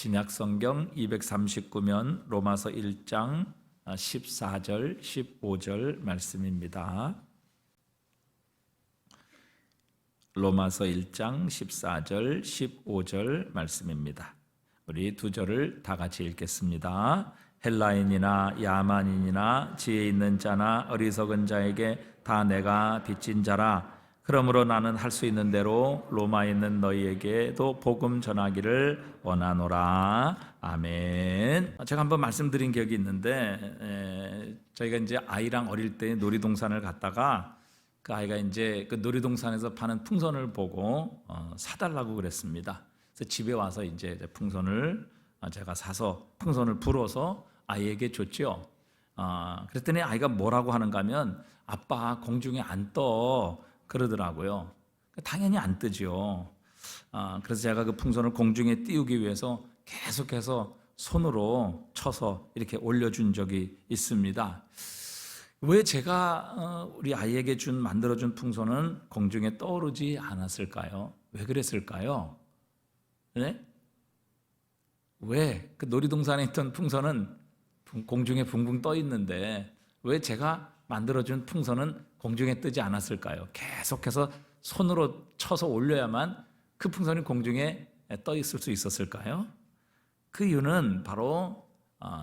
신약성경 239면 로마서 1장 14절 15절 말씀입니다. 로마서 1장 14절 15절 말씀입니다. 우리 두 절을 다 같이 읽겠습니다. 헬라인이나 야만인이나 지혜 있는 자나 어리석은 자에게 다 내가 빚진 자라. 그러므로 나는 할 수 있는 대로 로마에 있는 너희에게도 복음 전하기를 원하노라. 아멘. 제가 한번 말씀드린 기억이 있는데 저희가 이제 아이랑 어릴 때 놀이동산을 갔다가 그 아이가 이제 그 놀이동산에서 파는 풍선을 보고 사달라고 그랬습니다. 그래서 집에 와서 이제 풍선을 제가 사서 풍선을 불어서 아이에게 줬죠. 그랬더니 아이가 뭐라고 하는가 하면 아빠 공중에 안 떠 그러더라고요. 당연히 안 뜨죠. 그래서 제가 그 풍선을 공중에 띄우기 위해서 계속해서 손으로 쳐서 이렇게 올려준 적이 있습니다. 왜 제가 우리 아이에게 만들어준 풍선은 공중에 떠오르지 않았을까요? 왜 그랬을까요? 네? 왜 그 놀이동산에 있던 풍선은 공중에 붕붕 떠 있는데 왜 제가 만들어준 풍선은 공중에 뜨지 않았을까요? 계속해서 손으로 쳐서 올려야만 그 풍선이 공중에 떠 있을 수 있었을까요? 그 이유는 바로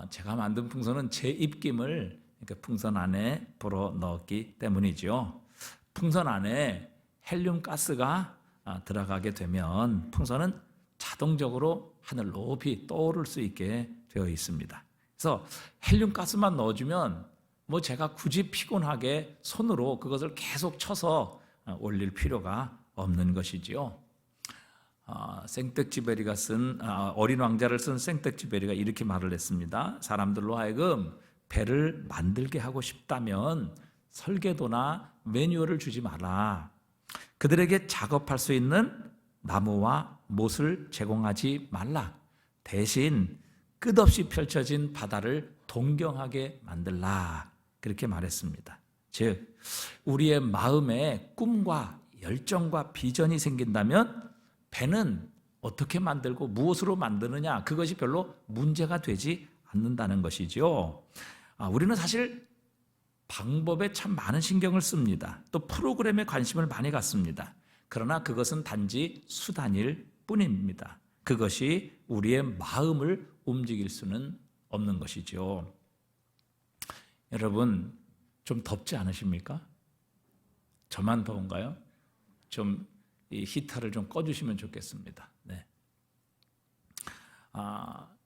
제가 만든 풍선은 제 입김을 풍선 안에 불어 넣었기 때문이죠. 풍선 안에 헬륨 가스가 들어가게 되면 풍선은 자동적으로 하늘 높이 떠오를 수 있게 되어 있습니다. 그래서 헬륨 가스만 넣어주면 제가 굳이 피곤하게 손으로 그것을 계속 쳐서 올릴 필요가 없는 것이지요. 생텍쥐베리가 쓴 어린 왕자를 쓴 생텍쥐베리가 이렇게 말을 했습니다. 사람들로 하여금 배를 만들게 하고 싶다면 설계도나 매뉴얼을 주지 마라. 그들에게 작업할 수 있는 나무와 못을 제공하지 말라. 대신 끝없이 펼쳐진 바다를 동경하게 만들라. 그렇게 말했습니다. 즉 우리의 마음에 꿈과 열정과 비전이 생긴다면 배는 어떻게 만들고 무엇으로 만드느냐 그것이 별로 문제가 되지 않는다는 것이죠. 우리는 사실 방법에 참 많은 신경을 씁니다. 또 프로그램에 관심을 많이 갖습니다. 그러나 그것은 단지 수단일 뿐입니다. 그것이 우리의 마음을 움직일 수는 없는 것이죠. 여러분 좀 덥지 않으십니까? 저만 더운가요? 좀 이 히터를 좀 꺼주시면 좋겠습니다. 네.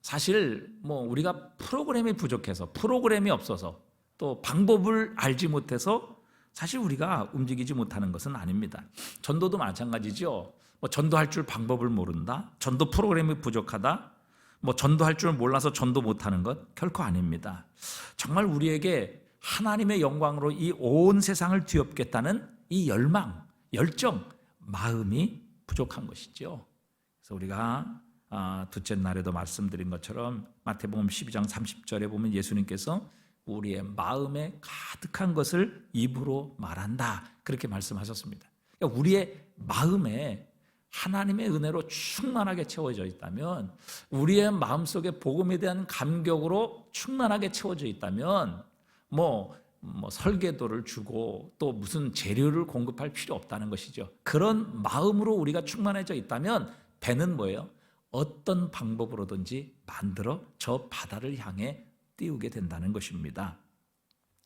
사실 우리가 프로그램이 부족해서 프로그램이 없어서 또 방법을 알지 못해서 사실 우리가 움직이지 못하는 것은 아닙니다. 전도도 마찬가지죠. 전도할 줄 방법을 모른다. 전도 프로그램이 부족하다. 전도할 줄 몰라서 전도 못하는 것 결코 아닙니다. 정말 우리에게 하나님의 영광으로 이 온 세상을 뒤엎겠다는 이 열망, 열정, 마음이 부족한 것이죠. 그래서 우리가 둘째 날에도 말씀드린 것처럼 마태복음 12장 30절에 보면 예수님께서 우리의 마음에 가득한 것을 입으로 말한다 그렇게 말씀하셨습니다. 그러니까 우리의 마음에 하나님의 은혜로 충만하게 채워져 있다면, 우리의 마음속에 복음에 대한 감격으로 충만하게 채워져 있다면 설계도를 주고 또 무슨 재료를 공급할 필요 없다는 것이죠. 그런 마음으로 우리가 충만해져 있다면 배는 뭐예요? 어떤 방법으로든지 만들어 저 바다를 향해 띄우게 된다는 것입니다.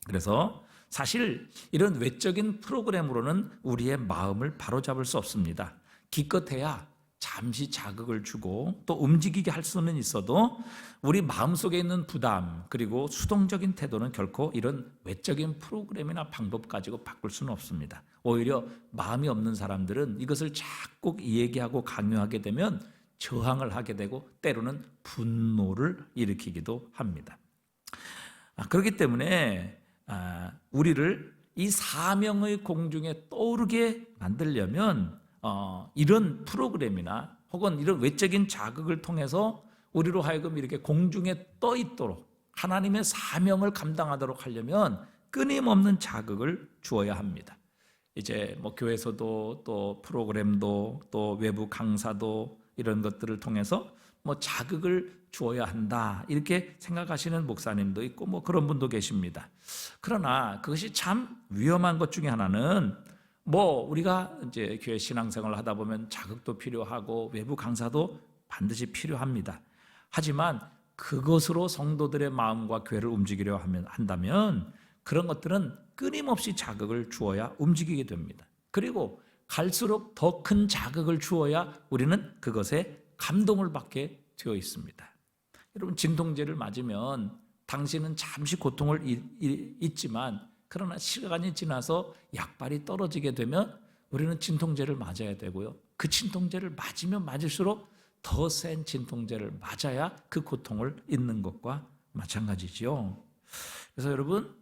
그래서 사실 이런 외적인 프로그램으로는 우리의 마음을 바로잡을 수 없습니다. 기껏해야 잠시 자극을 주고 또 움직이게 할 수는 있어도 우리 마음속에 있는 부담 그리고 수동적인 태도는 결코 이런 외적인 프로그램이나 방법 가지고 바꿀 수는 없습니다. 오히려 마음이 없는 사람들은 이것을 자꾸 얘기하고 강요하게 되면 저항을 하게 되고 때로는 분노를 일으키기도 합니다. 그렇기 때문에 우리를 이 사명의 공중에 떠오르게 만들려면 이런 프로그램이나 혹은 이런 외적인 자극을 통해서 우리로 하여금 이렇게 공중에 떠 있도록 하나님의 사명을 감당하도록 하려면 끊임없는 자극을 주어야 합니다. 이제 교회에서도 또 프로그램도 또 외부 강사도 이런 것들을 통해서 뭐 자극을 주어야 한다 이렇게 생각하시는 목사님도 있고 뭐 그런 분도 계십니다. 그러나 그것이 참 위험한 것 중에 하나는 뭐 우리가 이제 교회 신앙생활을 하다 보면 자극도 필요하고 외부 강사도 반드시 필요합니다. 하지만 그것으로 성도들의 마음과 교회를 움직이려 한다면 그런 것들은 끊임없이 자극을 주어야 움직이게 됩니다. 그리고 갈수록 더 큰 자극을 주어야 우리는 그것에 감동을 받게 되어 있습니다. 여러분, 진통제를 맞으면 당신은 잠시 고통을 잊지만 그러나 시간이 지나서 약발이 떨어지게 되면 우리는 진통제를 맞아야 되고요. 그 진통제를 맞으면 맞을수록 더 센 진통제를 맞아야 그 고통을 잊는 것과 마찬가지죠. 그래서 여러분,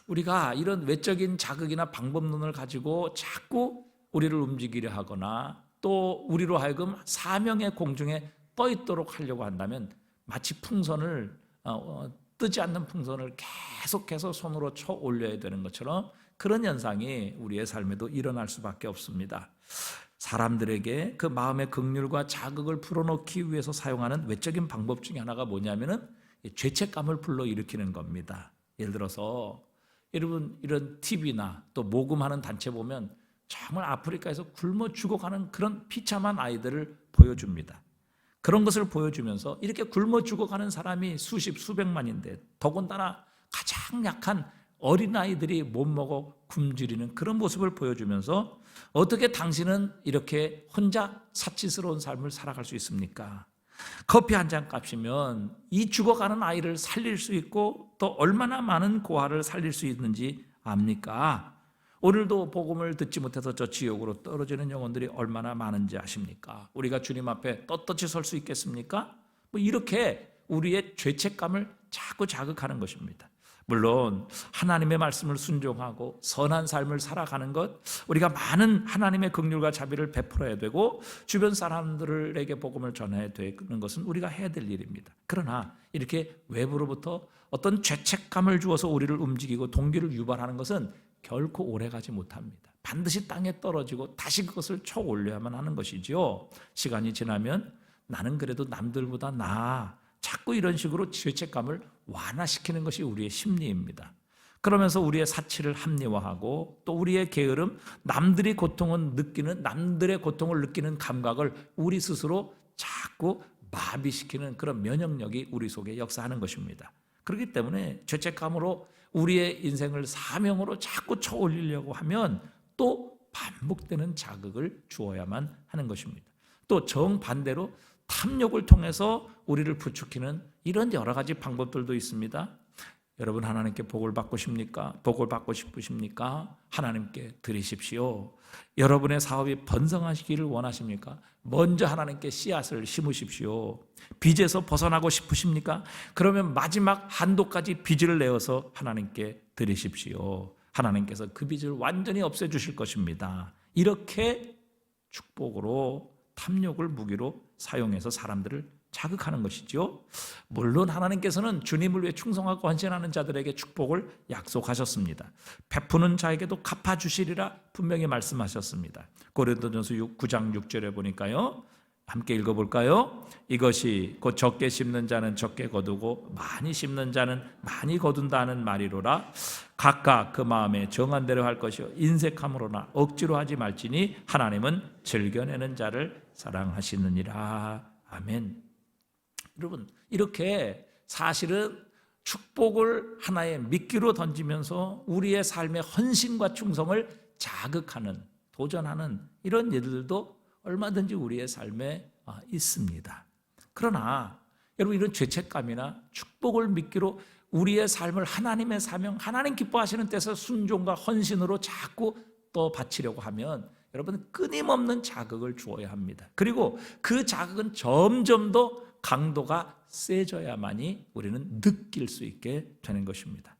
우리가 이런 외적인 자극이나 방법론을 가지고 자꾸 우리를 움직이려 하거나 또 우리로 하여금 사명의 공중에 떠 있도록 하려고 한다면 마치 풍선을 뜨지 않는 풍선을 계속해서 손으로 쳐 올려야 되는 것처럼 그런 현상이 우리의 삶에도 일어날 수밖에 없습니다. 사람들에게 그 마음의 긍휼과 자극을 불어넣기 위해서 사용하는 외적인 방법 중에 하나가 뭐냐면은 죄책감을 불러일으키는 겁니다. 예를 들어서 여러분, 이런 TV나 또 모금하는 단체 보면 정말 아프리카에서 굶어 죽어가는 그런 비참한 아이들을 보여줍니다. 그런 것을 보여주면서 이렇게 굶어 죽어가는 사람이 수십 수백만인데 더군다나 가장 약한 어린아이들이 못 먹어 굶주리는 그런 모습을 보여주면서 어떻게 당신은 이렇게 혼자 사치스러운 삶을 살아갈 수 있습니까? 커피 한 잔 값이면 이 죽어가는 아이를 살릴 수 있고 또 얼마나 많은 고아를 살릴 수 있는지 압니까? 오늘도 복음을 듣지 못해서 저 지옥으로 떨어지는 영혼들이 얼마나 많은지 아십니까? 우리가 주님 앞에 떳떳이 설 수 있겠습니까? 뭐 이렇게 우리의 죄책감을 자꾸 자극하는 것입니다. 물론 하나님의 말씀을 순종하고 선한 삶을 살아가는 것, 우리가 많은 하나님의 긍휼과 자비를 베풀어야 되고 주변 사람들에게 복음을 전해야 되는 것은 우리가 해야 될 일입니다. 그러나 이렇게 외부로부터 어떤 죄책감을 주어서 우리를 움직이고 동기를 유발하는 것은 결코 오래가지 못합니다. 반드시 땅에 떨어지고 다시 그것을 쳐 올려야만 하는 것이죠. 시간이 지나면 나는 그래도 남들보다 나아, 자꾸 이런 식으로 죄책감을 완화시키는 것이 우리의 심리입니다. 그러면서 우리의 사치를 합리화하고 또 우리의 게으름, 남들의 고통을 느끼는 감각을 우리 스스로 자꾸 마비시키는 그런 면역력이 우리 속에 역사하는 것입니다. 그렇기 때문에 죄책감으로 우리의 인생을 사명으로 자꾸 쳐올리려고 하면 또 반복되는 자극을 주어야만 하는 것입니다. 또 정반대로 탐욕을 통해서 우리를 부추기는 이런 여러 가지 방법들도 있습니다. 여러분, 하나님께 복을 받고 싶습니까? 복을 받고 싶으십니까? 하나님께 드리십시오. 여러분의 사업이 번성하시기를 원하십니까? 먼저 하나님께 씨앗을 심으십시오. 빚에서 벗어나고 싶으십니까? 그러면 마지막 한도까지 빚을 내어서 하나님께 드리십시오. 하나님께서 그 빚을 완전히 없애주실 것입니다. 이렇게 축복으로 탐욕을 무기로 사용해서 사람들을 자극하는 것이죠. 물론 하나님께서는 주님을 위해 충성하고 헌신하는 자들에게 축복을 약속하셨습니다. 베푸는 자에게도 갚아주시리라 분명히 말씀하셨습니다. 고린도전서 9장 6절에 보니까요, 함께 읽어볼까요? 이것이 곧 적게 심는 자는 적게 거두고 많이 심는 자는 많이 거둔다는 말이로라. 각각 그 마음에 정한 대로 할 것이요 인색함으로나 억지로 하지 말지니 하나님은 즐겨내는 자를 사랑하시느니라. 아멘. 여러분, 이렇게 사실은 축복을 하나의 미끼로 던지면서 우리의 삶의 헌신과 충성을 자극하는, 도전하는 이런 일들도 얼마든지 우리의 삶에 있습니다. 그러나 여러분, 이런 죄책감이나 축복을 미끼로 우리의 삶을 하나님의 사명, 하나님 기뻐하시는 데서 순종과 헌신으로 자꾸 또 바치려고 하면 여러분, 끊임없는 자극을 주어야 합니다. 그리고 그 자극은 점점 더 강도가 세져야만이 우리는 느낄 수 있게 되는 것입니다.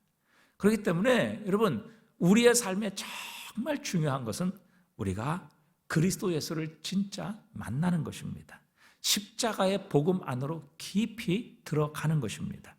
그렇기 때문에 여러분, 우리의 삶에 정말 중요한 것은 우리가 그리스도 예수를 진짜 만나는 것입니다. 십자가의 복음 안으로 깊이 들어가는 것입니다.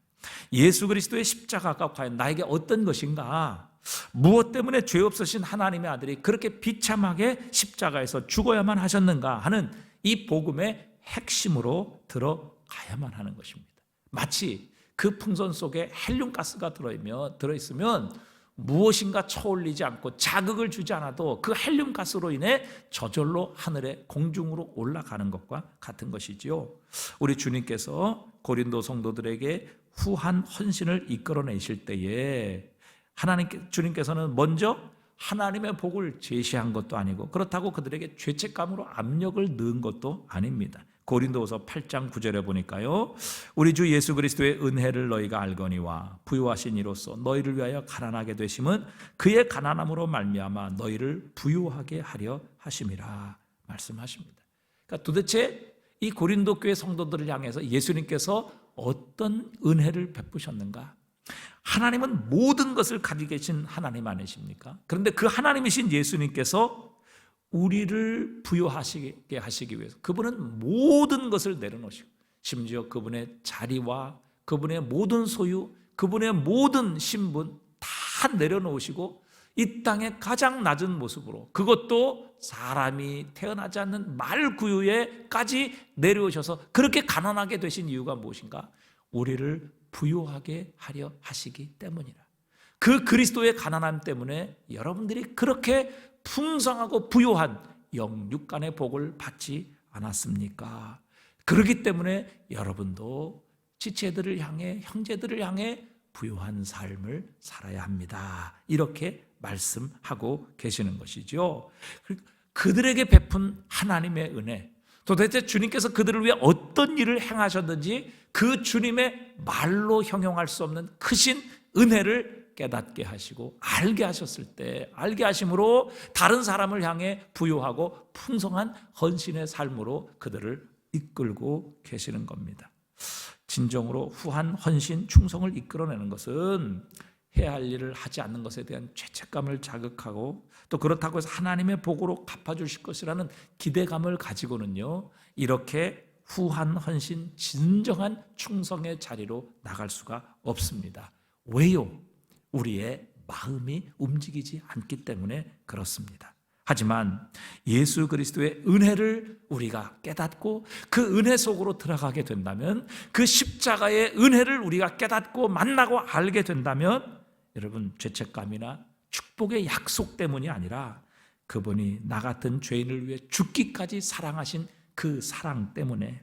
예수 그리스도의 십자가가 과연 나에게 어떤 것인가? 무엇 때문에 죄 없으신 하나님의 아들이 그렇게 비참하게 십자가에서 죽어야만 하셨는가 하는 이 복음의 핵심으로 들어가는 가야만 하는 것입니다. 마치 그 풍선 속에 헬륨 가스가 들어있으면 무엇인가 쳐올리지 않고 자극을 주지 않아도 그 헬륨 가스로 인해 저절로 하늘에 공중으로 올라가는 것과 같은 것이지요. 우리 주님께서 고린도 성도들에게 후한 헌신을 이끌어내실 때에 주님께서는 먼저 하나님의 복을 제시한 것도 아니고 그렇다고 그들에게 죄책감으로 압력을 넣은 것도 아닙니다. 고린도후서 8장 9절에 보니까요, 우리 주 예수 그리스도의 은혜를 너희가 알거니와 부요하신 이로써 너희를 위하여 가난하게 되심은 그의 가난함으로 말미암아 너희를 부요하게 하려 하심이라 말씀하십니다. 그러니까 도대체 이 고린도 교회 성도들을 향해서 예수님께서 어떤 은혜를 베푸셨는가? 하나님은 모든 것을 가지고 계신 하나님 아니십니까? 그런데 그 하나님이신 예수님께서 우리를 부요하시게 하시기 위해서 그분은 모든 것을 내려놓으시고 심지어 그분의 자리와 그분의 모든 소유, 그분의 모든 신분 다 내려놓으시고 이 땅의 가장 낮은 모습으로, 그것도 사람이 태어나지 않는 말구유에까지 내려오셔서 그렇게 가난하게 되신 이유가 무엇인가? 우리를 부요하게 하려 하시기 때문이라. 그 그리스도의 가난함 때문에 여러분들이 그렇게 풍성하고 부요한 영육간의 복을 받지 않았습니까? 그렇기 때문에 여러분도 지체들을 향해, 형제들을 향해 부요한 삶을 살아야 합니다. 이렇게 말씀하고 계시는 것이죠. 그들에게 베푼 하나님의 은혜, 도대체 주님께서 그들을 위해 어떤 일을 행하셨는지 그 주님의 말로 형용할 수 없는 크신 은혜를 깨닫게 하시고 알게 하셨을 때, 알게 하심으로 다른 사람을 향해 부요하고 풍성한 헌신의 삶으로 그들을 이끌고 계시는 겁니다. 진정으로 후한 헌신, 충성을 이끌어내는 것은 해야 할 일을 하지 않는 것에 대한 죄책감을 자극하고 또 그렇다고 해서 하나님의 복으로 갚아주실 것이라는 기대감을 가지고는요, 이렇게 후한 헌신, 진정한 충성의 자리로 나갈 수가 없습니다. 왜요? 우리의 마음이 움직이지 않기 때문에 그렇습니다. 하지만 예수 그리스도의 은혜를 우리가 깨닫고 그 은혜 속으로 들어가게 된다면, 그 십자가의 은혜를 우리가 깨닫고 만나고 알게 된다면, 여러분, 죄책감이나 축복의 약속 때문이 아니라 그분이 나 같은 죄인을 위해 죽기까지 사랑하신 그 사랑 때문에,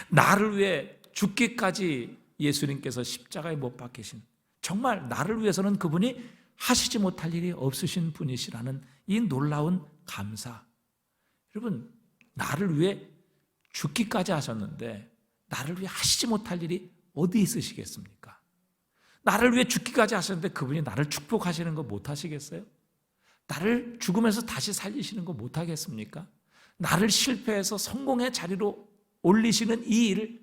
나를 위해 죽기까지 예수님께서 십자가에 못 박히신, 정말 나를 위해서는 그분이 하시지 못할 일이 없으신 분이시라는 이 놀라운 감사. 여러분, 나를 위해 죽기까지 하셨는데 나를 위해 하시지 못할 일이 어디 있으시겠습니까? 나를 위해 죽기까지 하셨는데 그분이 나를 축복하시는 거 못하시겠어요? 나를 죽음에서 다시 살리시는 거 못하겠습니까? 나를 실패해서 성공의 자리로 올리시는 이 일을,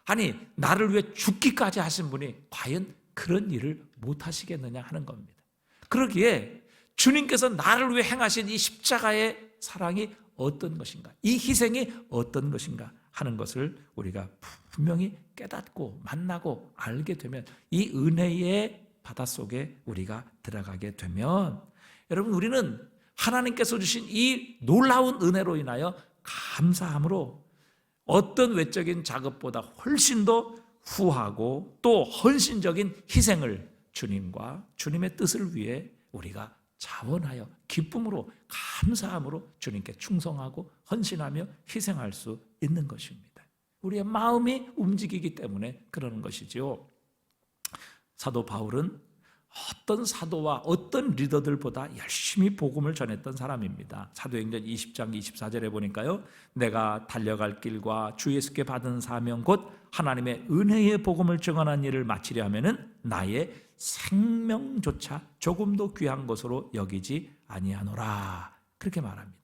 아니 나를 위해 죽기까지 하신 분이 과연 그런 일을 못하시겠느냐 하는 겁니다. 그러기에 주님께서 나를 위해 행하신 이 십자가의 사랑이 어떤 것인가, 이 희생이 어떤 것인가 하는 것을 우리가 분명히 깨닫고 만나고 알게 되면, 이 은혜의 바닷속에 우리가 들어가게 되면, 여러분, 우리는 하나님께서 주신 이 놀라운 은혜로 인하여 감사함으로 어떤 외적인 작업보다 훨씬 더 후하고 또 헌신적인 희생을 주님과 주님의 뜻을 위해 우리가 자원하여 기쁨으로, 감사함으로 주님께 충성하고 헌신하며 희생할 수 있는 것입니다. 우리의 마음이 움직이기 때문에 그러는 것이지요. 사도 바울은 어떤 사도와 어떤 리더들보다 열심히 복음을 전했던 사람입니다. 사도행전 20장 24절에 보니까요, 내가 달려갈 길과 주 예수께 받은 사명 곧 하나님의 은혜의 복음을 증언한 일을 마치려 하면은 나의 생명조차 조금도 귀한 것으로 여기지 아니하노라, 그렇게 말합니다.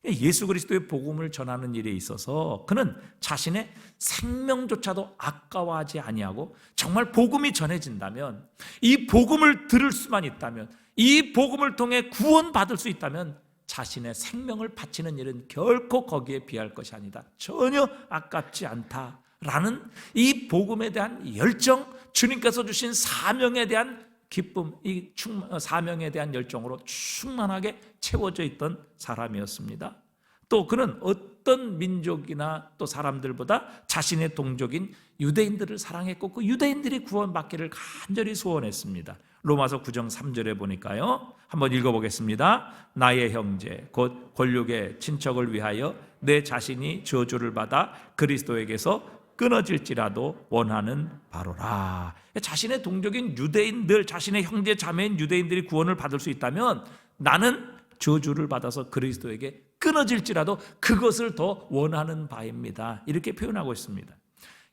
예수 그리스도의 복음을 전하는 일에 있어서 그는 자신의 생명조차도 아까워하지 아니하고, 정말 복음이 전해진다면, 이 복음을 들을 수만 있다면, 이 복음을 통해 구원받을 수 있다면 자신의 생명을 바치는 일은 결코 거기에 비할 것이 아니다, 전혀 아깝지 않다라는 이 복음에 대한 열정, 주님께서 주신 사명에 대한 기쁨, 이 사명에 대한 열정으로 충만하게 채워져 있던 사람이었습니다. 또 그는 어떤 민족이나 또 사람들보다 자신의 동족인 유대인들을 사랑했고 그 유대인들이 구원받기를 간절히 소원했습니다. 로마서 9장 3절에 보니까요, 한번 읽어보겠습니다. 나의 형제 곧 권력의 친척을 위하여 내 자신이 저주를 받아 그리스도에게서 끊어질지라도 원하는 바로라. 자신의 동족인 유대인들, 자신의 형제 자매인 유대인들이 구원을 받을 수 있다면 나는 저주를 받아서 그리스도에게 끊어질지라도 그것을 더 원하는 바입니다. 이렇게 표현하고 있습니다.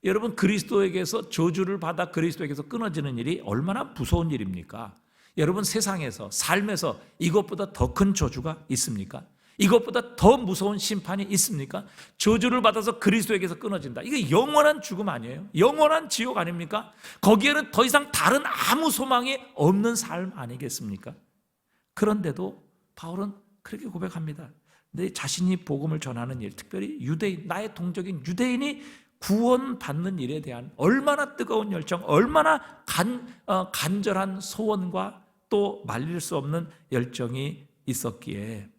여러분, 그리스도에게서 저주를 받아 그리스도에게서 끊어지는 일이 얼마나 무서운 일입니까? 여러분, 세상에서 삶에서 이것보다 더 큰 저주가 있습니까? 이것보다 더 무서운 심판이 있습니까? 저주를 받아서 그리스도에게서 끊어진다. 이게 영원한 죽음 아니에요? 영원한 지옥 아닙니까? 거기에는 더 이상 다른 아무 소망이 없는 삶 아니겠습니까? 그런데도 바울은 그렇게 고백합니다. 내 자신이 복음을 전하는 일, 특별히 유대인, 나의 동족인 유대인이 구원받는 일에 대한 얼마나 뜨거운 열정, 얼마나 간절한 소원과 또 말릴 수 없는 열정이 있었기에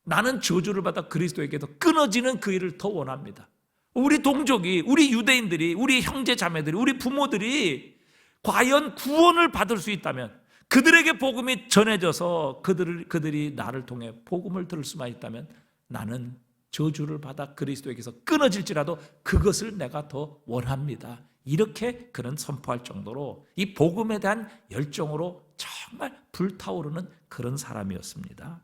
나는 저주를 받아 그리스도에게서 끊어지는 그 일을 더 원합니다. 우리 동족이, 우리 유대인들이, 우리 형제 자매들이, 우리 부모들이 과연 구원을 받을 수 있다면, 그들에게 복음이 전해져서 그들이 나를 통해 복음을 들을 수만 있다면 나는 저주를 받아 그리스도에게서 끊어질지라도 그것을 내가 더 원합니다. 이렇게 그는 선포할 정도로 이 복음에 대한 열정으로 정말 불타오르는 그런 사람이었습니다.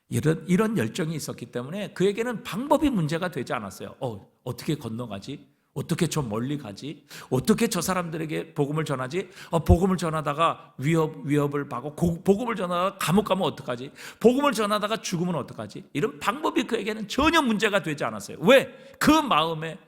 이런 열정이 있었기 때문에 그에게는 방법이 문제가 되지 않았어요. 어떻게 건너가지? 어떻게 저 멀리 가지? 어떻게 저 사람들에게 복음을 전하지? 복음을 전하다가 위협을 받고 복음을 전하다가 감옥 가면 어떡하지? 복음을 전하다가 죽으면 어떡하지? 이런 방법이 그에게는 전혀 문제가 되지 않았어요. 왜? 그 마음에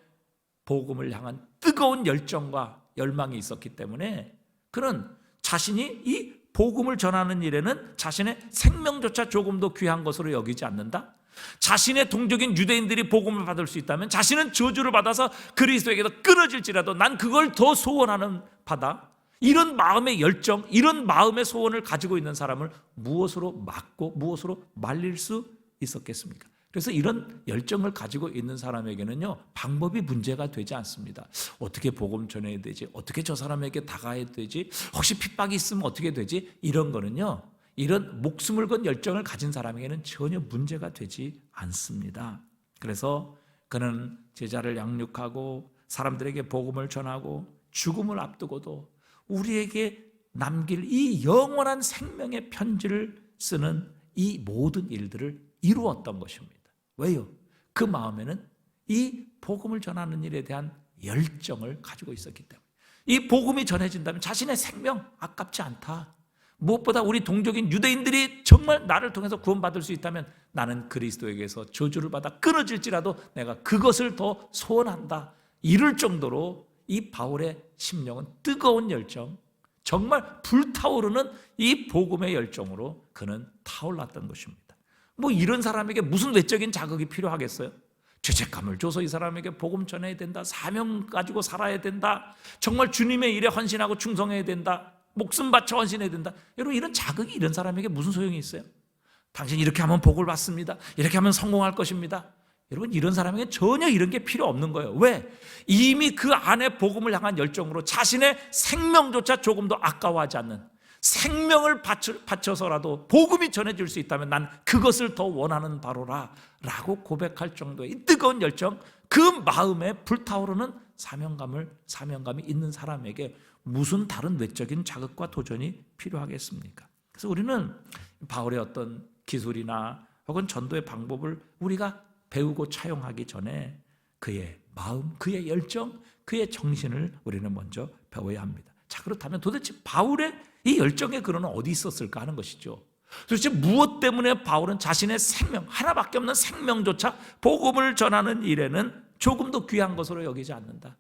복음을 향한 뜨거운 열정과 열망이 있었기 때문에 그는 자신이 이 복음을 전하는 일에는 자신의 생명조차 조금도 귀한 것으로 여기지 않는다. 자신의 동족인 유대인들이 복음을 받을 수 있다면 자신은 저주를 받아서 그리스도에게서 끊어질지라도 난 그걸 더 소원하는 바다. 이런 마음의 열정, 이런 마음의 소원을 가지고 있는 사람을 무엇으로 막고 무엇으로 말릴 수 있었겠습니까? 그래서 이런 열정을 가지고 있는 사람에게는요, 방법이 문제가 되지 않습니다. 어떻게 복음 전해야 되지? 어떻게 저 사람에게 다가야 되지? 혹시 핍박이 있으면 어떻게 되지? 이런 거는요, 이런 목숨을 건 열정을 가진 사람에게는 전혀 문제가 되지 않습니다. 그래서 그는 제자를 양육하고 사람들에게 복음을 전하고 죽음을 앞두고도 우리에게 남길 이 영원한 생명의 편지를 쓰는 이 모든 일들을 이루었던 것입니다. 왜요? 그 마음에는 이 복음을 전하는 일에 대한 열정을 가지고 있었기 때문에 이 복음이 전해진다면 자신의 생명 아깝지 않다. 무엇보다 우리 동족인 유대인들이 정말 나를 통해서 구원받을 수 있다면 나는 그리스도에게서 저주를 받아 끊어질지라도 내가 그것을 더 소원한다. 이럴 정도로 이 바울의 심령은 뜨거운 열정, 정말 불타오르는 이 복음의 열정으로 그는 타올랐던 것입니다. 이런 사람에게 무슨 외적인 자극이 필요하겠어요? 죄책감을 줘서 이 사람에게 복음 전해야 된다, 사명 가지고 살아야 된다, 정말 주님의 일에 헌신하고 충성해야 된다, 목숨 바쳐 헌신해야 된다. 여러분, 이런 자극이 이런 사람에게 무슨 소용이 있어요? 당신 이렇게 하면 복을 받습니다, 이렇게 하면 성공할 것입니다. 여러분, 이런 사람에게 전혀 이런 게 필요 없는 거예요. 왜? 이미 그 안에 복음을 향한 열정으로 자신의 생명조차 조금도 아까워하지 않는, 생명을 바쳐서라도 복음이 전해질 수 있다면 난 그것을 더 원하는 바로라 라고 고백할 정도의 이 뜨거운 열정, 그 마음에 불타오르는 사명감이 있는 사람에게 무슨 다른 외적인 자극과 도전이 필요하겠습니까? 그래서 우리는 바울의 어떤 기술이나 혹은 전도의 방법을 우리가 배우고 차용하기 전에 그의 마음, 그의 열정, 그의 정신을 우리는 먼저 배워야 합니다. 자, 그렇다면 도대체 바울의 이 열정의 근원은 어디 있었을까 하는 것이죠. 도대체 무엇 때문에 바울은 자신의 생명, 하나밖에 없는 생명조차 복음을 전하는 일에는 조금도 귀한 것으로 여기지 않는다.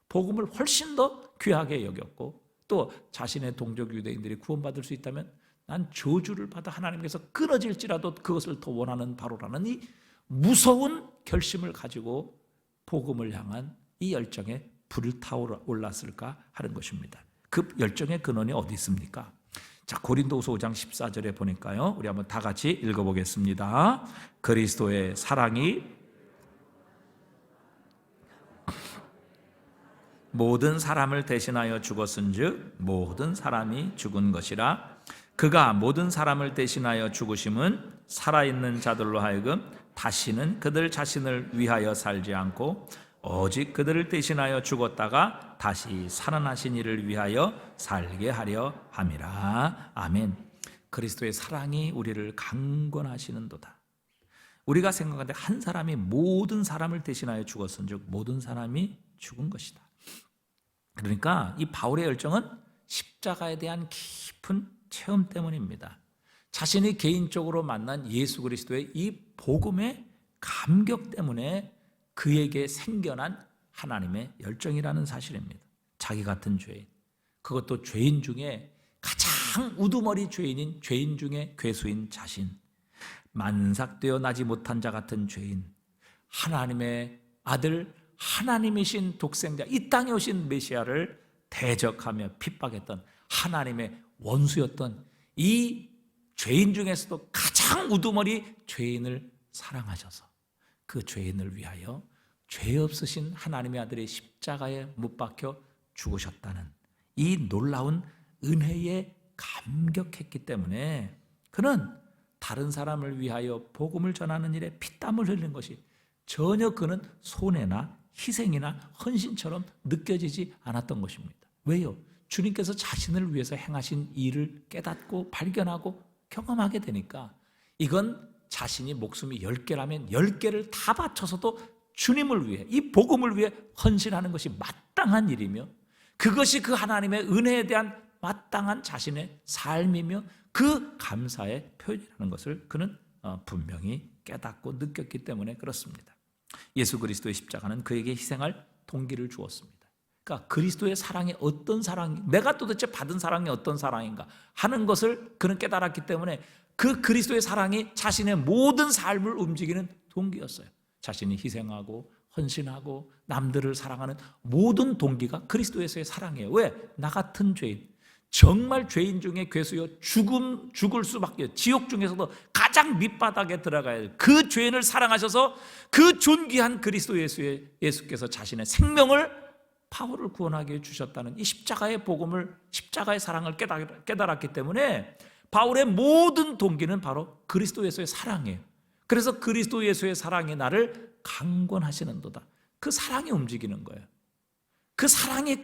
복음을 훨씬 더 귀하게 여겼고 또 자신의 동족 유대인들이 구원받을 수 있다면 난 저주를 받아 하나님께서 끊어질지라도 그것을 더 원하는 바로라는 이 무서운 결심을 가지고 복음을 향한 이 열정에 불이 타올랐을까 하는 것입니다. 그 열정의 근원이 어디 있습니까? 자, 고린도후서 5장 14절에 보니까요, 우리 한번 다 같이 읽어보겠습니다. 그리스도의 사랑이 모든 사람을 대신하여 죽었은즉 모든 사람이 죽은 것이라. 그가 모든 사람을 대신하여 죽으심은 살아있는 자들로 하여금 다시는 그들 자신을 위하여 살지 않고 오직 그들을 대신하여 죽었다가 다시 살아나신 이를 위하여 살게 하려 함이라. 아멘. 그리스도의 사랑이 우리를 강권하시는도다. 우리가 생각하는데 한 사람이 모든 사람을 대신하여 죽었은즉 모든 사람이 죽은 것이다. 그러니까 이 바울의 열정은 십자가에 대한 깊은 체험 때문입니다. 자신이 개인적으로 만난 예수 그리스도의 이 복음의 감격 때문에 그에게 생겨난 하나님의 열정이라는 사실입니다. 자기 같은 죄인, 그것도 죄인 중에 가장 우두머리 죄인인 죄인 중에 괴수인 자신, 만삭되어 나지 못한 자 같은 죄인, 하나님의 아들, 하나님이신 독생자, 이 땅에 오신 메시아를 대적하며 핍박했던 하나님의 원수였던 이 죄인 중에서도 가장 우두머리 죄인을 사랑하셔서 그 죄인을 위하여 죄 없으신 하나님의 아들이 십자가에 못 박혀 죽으셨다는 이 놀라운 은혜에 감격했기 때문에 그는 다른 사람을 위하여 복음을 전하는 일에 피땀을 흘린 것이 전혀 그는 손해나 희생이나 헌신처럼 느껴지지 않았던 것입니다. 왜요? 주님께서 자신을 위해서 행하신 일을 깨닫고 발견하고 경험하게 되니까 이건 자신이 목숨이 10개라면 10개를 다 바쳐서도 주님을 위해, 이 복음을 위해 헌신하는 것이 마땅한 일이며 그것이 그 하나님의 은혜에 대한 마땅한 자신의 삶이며 그 감사의 표현이라는 것을 그는 분명히 깨닫고 느꼈기 때문에 그렇습니다. 예수 그리스도의 십자가는 그에게 희생할 동기를 주었습니다. 그러니까 그리스도의 사랑이 어떤 사랑이, 내가 도대체 받은 사랑이 어떤 사랑인가 하는 것을 그는 깨달았기 때문에 그 그리스도의 사랑이 자신의 모든 삶을 움직이는 동기였어요. 자신이 희생하고 헌신하고 남들을 사랑하는 모든 동기가 그리스도에서의 사랑이에요. 왜? 나 같은 죄인, 정말 죄인 중에 괴수여 죽을 수밖에, 지옥 중에서도 가장 밑바닥에 들어가야 돼요. 그 죄인을 사랑하셔서 그 존귀한 그리스도 예수께서 자신의 생명을, 파워를 구원하게 주셨다는 이 십자가의 복음을, 십자가의 사랑을 깨달았기 때문에 바울의 모든 동기는 바로 그리스도 예수의 사랑이에요. 그래서 그리스도 예수의 사랑이 나를 강권하시는도다. 그 사랑이 움직이는 거예요. 그 사랑이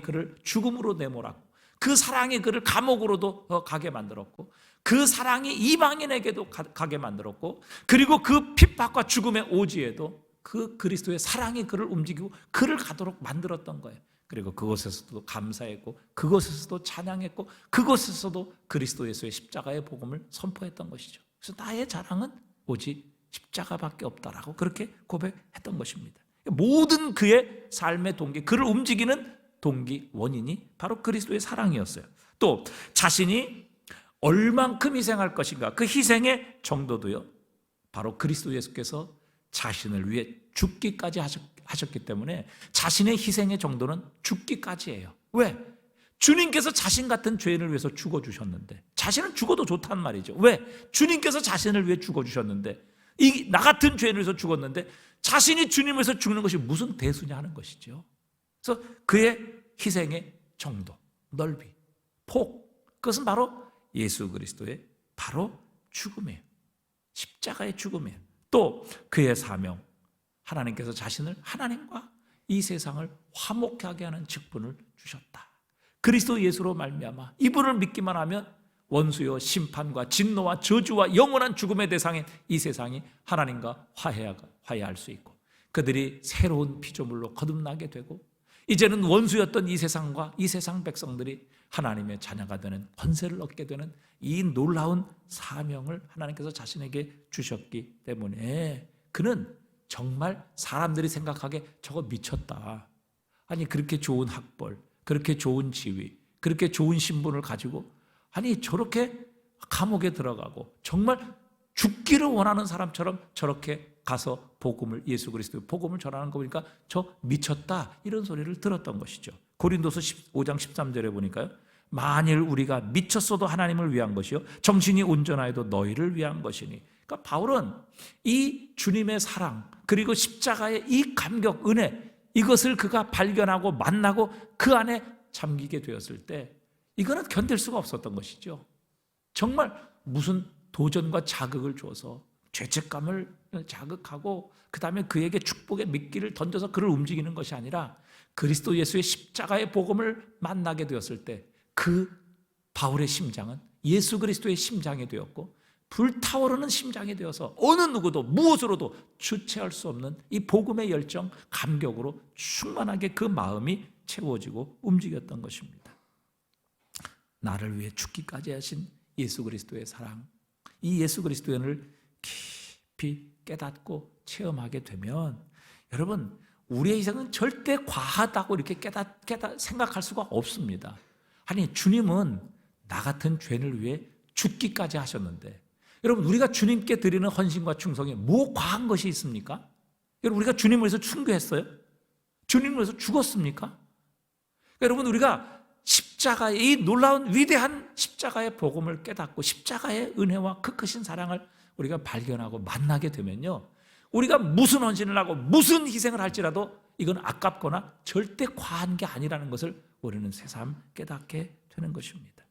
그를 죽음으로 내몰았고, 그 사랑이 그를 감옥으로도 가게 만들었고, 그 사랑이 이방인에게도 가게 만들었고, 그리고 그 핍박과 죽음의 오지에도 그 그리스도의 사랑이 그를 움직이고 그를 가도록 만들었던 거예요. 그리고 그곳에서도 감사했고, 그곳에서도 찬양했고, 그곳에서도 그리스도 예수의 십자가의 복음을 선포했던 것이죠. 그래서 나의 자랑은 오직 십자가밖에 없다라고 그렇게 고백했던 것입니다. 모든 그의 삶의 동기, 그를 움직이는 동기, 원인이 바로 그리스도의 사랑이었어요. 또 자신이 얼만큼 희생할 것인가, 그 희생의 정도도요, 바로 그리스도 예수께서 자신을 위해 죽기까지 하셨기 때문에 자신의 희생의 정도는 죽기까지예요. 왜? 주님께서 자신 같은 죄인을 위해서 죽어주셨는데, 자신은 죽어도 좋단 말이죠. 왜? 주님께서 자신을 위해 죽어주셨는데, 나 같은 죄인을 위해서 죽었는데 자신이 주님을 위해서 죽는 것이 무슨 대수냐 하는 것이죠. 그래서 그의 희생의 정도, 넓이, 폭, 그것은 바로 예수 그리스도의 바로 죽음이에요. 십자가의 죽음이에요. 또 그의 사명, 하나님께서 자신을 하나님과 이 세상을 화목하게 하는 직분을 주셨다. 그리스도 예수로 말미암아 이분을 믿기만 하면 원수요 심판과 진노와 저주와 영원한 죽음의 대상인 이 세상이 하나님과 화해할 수 있고, 그들이 새로운 피조물로 거듭나게 되고, 이제는 원수였던 이 세상과 이 세상 백성들이 하나님의 자녀가 되는 권세를 얻게 되는 이 놀라운 사명을 하나님께서 자신에게 주셨기 때문에 그는 정말 사람들이 생각하기에 저거 미쳤다. 아니 그렇게 좋은 학벌, 그렇게 좋은 지위, 그렇게 좋은 신분을 가지고 아니 저렇게 감옥에 들어가고 정말 죽기를 원하는 사람처럼 저렇게 가서 복음을, 예수 그리스도의 복음을 전하는 거 보니까 저 미쳤다, 이런 소리를 들었던 것이죠. 고린도서 5장 13절에 보니까요, 만일 우리가 미쳤어도 하나님을 위한 것이요 정신이 온전하여도 너희를 위한 것이니. 그러니까 바울은 이 주님의 사랑 그리고 십자가의 이 감격, 은혜, 이것을 그가 발견하고 만나고 그 안에 잠기게 되었을 때 이거는 견딜 수가 없었던 것이죠. 정말 무슨 도전과 자극을 줘서 죄책감을 자극하고 그 다음에 그에게 축복의 미끼를 던져서 그를 움직이는 것이 아니라 그리스도 예수의 십자가의 복음을 만나게 되었을 때 그 바울의 심장은 예수 그리스도의 심장이 되었고 불타오르는 심장이 되어서 어느 누구도 무엇으로도 주체할 수 없는 이 복음의 열정, 감격으로 충만하게 그 마음이 채워지고 움직였던 것입니다. 나를 위해 죽기까지 하신 예수 그리스도의 사랑, 이 예수 그리스도의 은혜를 깊이 깨닫고 체험하게 되면 여러분, 우리의 인생은 절대 과하다고 이렇게 생각할 수가 없습니다. 아니, 주님은 나 같은 죄인을 위해 죽기까지 하셨는데, 여러분, 우리가 주님께 드리는 헌신과 충성에 뭐 과한 것이 있습니까? 여러분, 우리가 주님을 위해서 순교했어요? 주님을 위해서 죽었습니까? 여러분, 우리가 십자가의 이 놀라운 위대한 십자가의 복음을 깨닫고 십자가의 은혜와 그 크신 사랑을 우리가 발견하고 만나게 되면요, 우리가 무슨 헌신을 하고 무슨 희생을 할지라도 이건 아깝거나 절대 과한 게 아니라는 것을 우리는 새삼 깨닫게 되는 것입니다.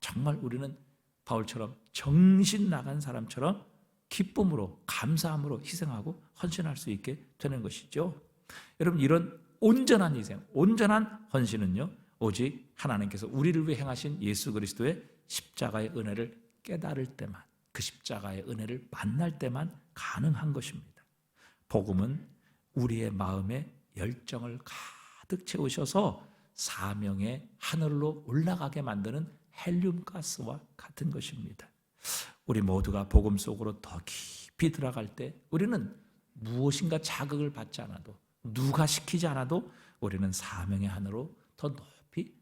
정말 우리는 바울처럼 정신 나간 사람처럼 기쁨으로, 감사함으로 희생하고 헌신할 수 있게 되는 것이죠. 여러분, 이런 온전한 희생, 온전한 헌신은요, 오직 하나님께서 우리를 위해 행하신 예수 그리스도의 십자가의 은혜를 깨달을 때만, 그 십자가의 은혜를 만날 때만 가능한 것입니다. 복음은 우리의 마음에 열정을 가득 채우셔서 사명의 하늘로 올라가게 만드는 헬륨가스와 같은 것입니다. 우리 모두가 복음 속으로 더 깊이 들어갈 때 우리는 무엇인가 자극을 받지 않아도, 누가 시키지 않아도 우리는 사명의 하늘로 더 높이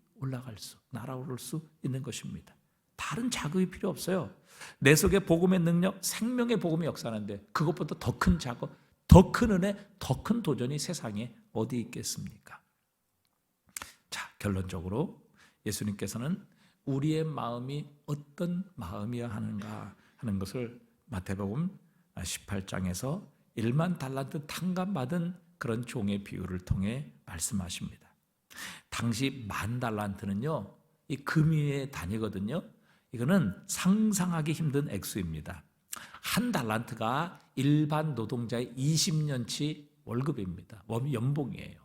날아오를 수 있는 것입니다. 다른 자극이 필요 없어요. 내 속에 복음의 능력, 생명의 복음이 역사하는데 그것보다 더 큰 자극, 더 큰 은혜, 더 큰 도전이 세상에 어디 있겠습니까? 자, 결론적으로 예수님께서는 우리의 마음이 어떤 마음이어야 하는가 하는 것을 마태복음 18장에서 1만 달란트 탕감받은 그런 종의 비유를 통해 말씀하십니다. 당시 1만 달란트는요, 이 금의 단위거든요. 이거는 상상하기 힘든 액수입니다. 한 달란트가 일반 노동자의 20년치 월급입니다. 연봉이에요.